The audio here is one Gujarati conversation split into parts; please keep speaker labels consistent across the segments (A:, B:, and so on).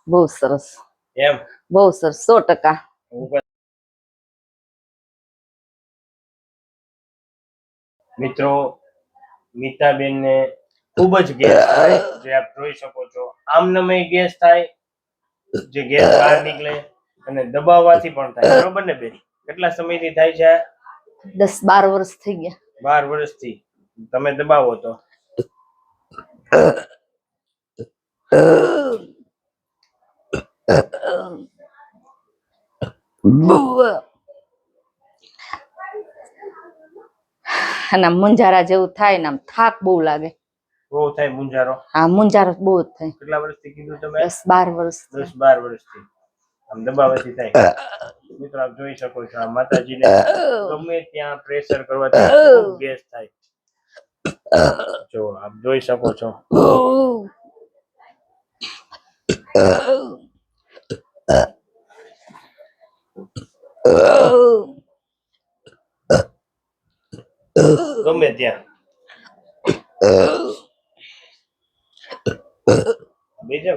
A: બહુ સરસ
B: એમ
A: બહુ સરસ 100%.
B: મિત્રો મીતાબેન ને ખૂબ જ ગેસ થાય, જે આપ જોઈ શકો છો. આમનામે ગેસ થાય, જે ગેસ બહાર નીકળે, અને દબાવવાથી પણ થાય. બરોબર ને બેન? કેટલા સમયથી થાય છે?
A: 10-12 વર્ષ થઈ ગયા.
B: 12 વર્ષથી તમે દબાવો તો
A: અને મુંજારા જેવું થાય ને આમ થાક બહુ લાગે.
B: બહુ થાય મુંજારો?
A: હા, મુંજારો બહુ જ થાય.
B: કેટલા વર્ષથી કીધું તમે?
A: 10-12 વર્ષ.
B: 10-12 વર્ષથી આમ દબાવવાથી થાય. મિત્રો આપ જોઈ શકો છો, આ માતાજીને ગમે ત્યાં પ્રેશર કરવાથી ખૂબ ગેસ થાય. જો આપ જોઈ શકો છો. ગમે ત્યાં બીજા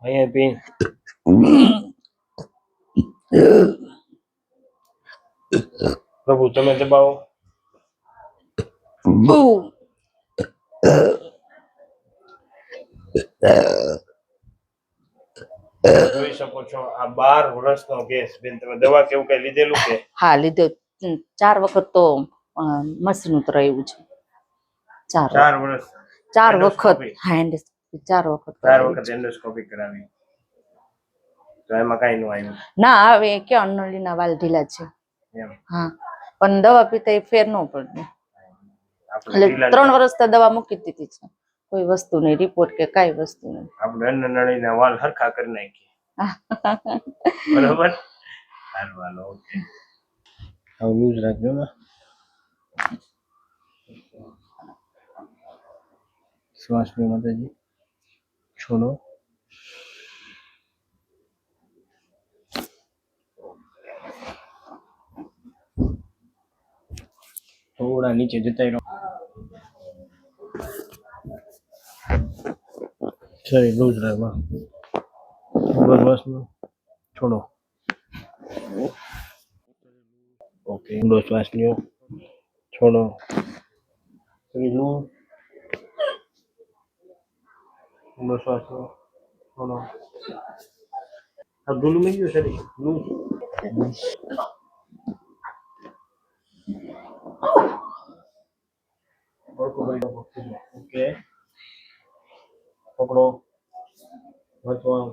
B: અહીંયા પી પ્રભુ તમે દબાવો. જોઈ શકો છો, આ 12 વર્ષનો ગેસ. બેન તમે દવા કેવું કઈ લીધેલું કે?
A: હા, લીધો. 4 વખત તો મશીન ઉતરાયું છે.
B: 4 વર્ષ
A: 4 વખત. હા, 4 વખત
B: એન્ડોસ્કોપી કરાવી. તો એમાં કઈ નું આવ્યું?
A: ના, હવે કે અનળીના વાલ ઢીલા છે.
B: એમ?
A: હા, પણ દવા પીતા ફેર ન પડે. એટલે 3 વર્ષ તો દવા મૂકી દીધી છે. કોઈ વસ્તુ નહીં, રિપોર્ટ કે કઈ વસ્તુ નહીં.
B: આપણે અન્નનળીના વાલ હરખા કરી નાખીએ. બરોબર? હાલો, ઓકે. હવે લૂઝ રાખજો ને. શ્વાસ લો માતાજી. છોડો. થોડા નીચે જતા રહો. શરીર લૂઝ રાખવા. શ્વાસ લો. છોડો. ઓકે. ઊંડો શ્વાસ લ્યો. છોડો. શરીર લૂઝ. ઊંડો શ્વાસ લો. છોડો. આ ઢીલું થઈ ગયું શરીર. લૂઝ. ઓકે. પકડો. વચવા.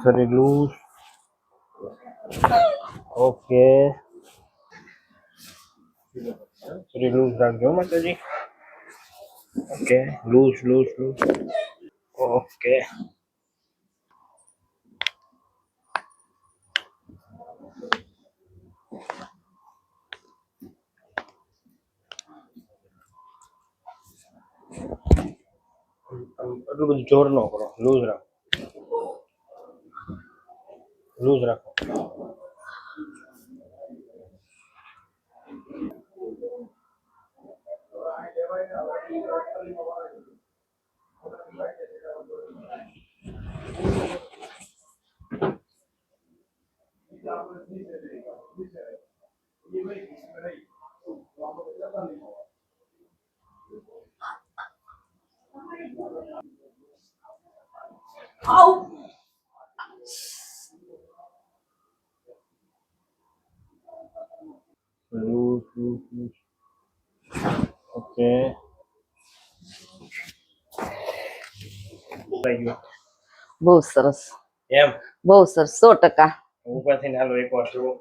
B: શરીર લૂઝ. ઓકે. શરીર લૂઝ રાખજો માતાજી. ઓકે. લૂઝ. ઓકે. એટલું બધું જોર ન કરો. લૂઝ રાખો. લૂઝ. ઓકે.
A: બહુ સરસ.
B: એમ?
A: બહુ સરસ. 100%.
B: ઉપર થઈને હાલો એકવાર જુઓ.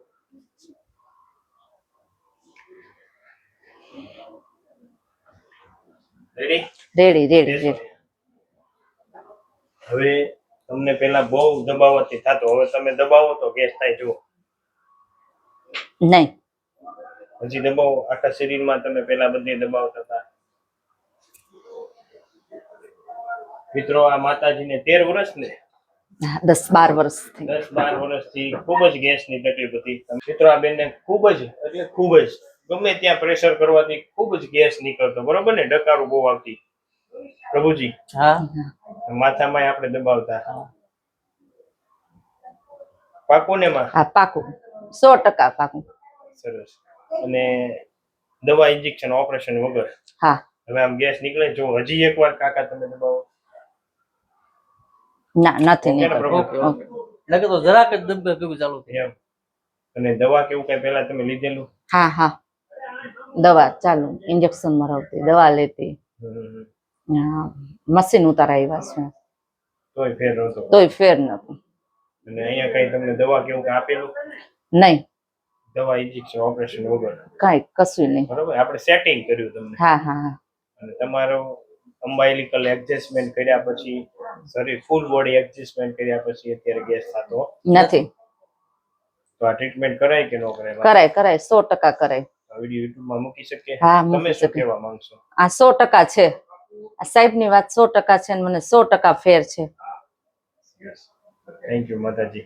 B: રેડી. હવે તમને પેલા બહુ દબાવવાથી થતો, હવે તમે દબાવો તો ગેસ થાય. જુઓ.
A: નહીં.
B: હજી દબાવો. આખા શરીરમાં તમે પેલા બધે દબાવતા હતા. મિત્રો આ માતાજીને 13 વર્ષ ને
A: 10-12 વર્ષથી
B: 10-12 વર્ષથી ખૂબ જ ગેસની તકલીફ હતી. મિત્રો આ બેનને ખૂબ જ એટલે ખૂબ જ ગમે ત્યાં પ્રેશર કરવાથી ખૂબ જ ગેસ નીકળતો, બરોબર ને? ડકારું બહુ આવતી. પ્રભુજી,
C: હા
B: માથામાં આપણે દબાવતા. પાકું ને માં?
A: હા પાકું 100% પાકું.
B: સરસ. અને દવા, ઇન્જેક્શન, ઓપરેશન વગર
A: હા
B: હવે આમ ગેસ નીકળે? જો હજી એકવાર કાકા તમે દબાવો.
A: ના નથી
B: ઓકે ને
A: નીકળતું.
B: પ્રભુ?
C: ઓકે ઓકે નકર તો જરાક જ દબકા ભેગું ચાલુ થાય.
B: એમ. અને દવા કેવું કઈ પહેલા તમે લીધેલું?
A: હા હા દવા ચાલુ, ઇન્જેક્શન મરાવતી, દવા લેતી, મશીન ઉતારાવ્યા છે
B: તોય ફેર નહોતો.
A: તોય ફેર નતું.
B: અને અહીંયા કઈ તમને દવા કેવું કઈ આપેલું?
A: નહીં
B: દવા, ઇન્જેક્શન, ઓપરેશન વગર,
A: કાંઈ કશું નહીં.
B: બરોબર? આપણે સેટિંગ કર્યું તમને.
A: હા હા હા
B: અને તમારો અમ્બાઇલિકલ એડજસ્ટમેન્ટ કર્યા પછી, શરીર ફૂલ બોડી એડજસ્ટમેન્ટ કર્યા પછી અત્યારે ગેસ થતો
A: નથી.
B: તો આ ટ્રીટમેન્ટ કરાય કે ન કરાય?
A: કરાય કરાય 100% કરાય.
B: આ વિડીયો યુટ્યુબમાં મૂકી શકીએ?
A: હા,
B: તમે
A: મૂકી
B: શું
A: શકીએ.
B: કહેવા માંગશો?
A: આ 100% છે. આ સાહેબની વાત 100% છે ને મને 100% ફેર છે.
B: થેન્ક યુ માતાજી.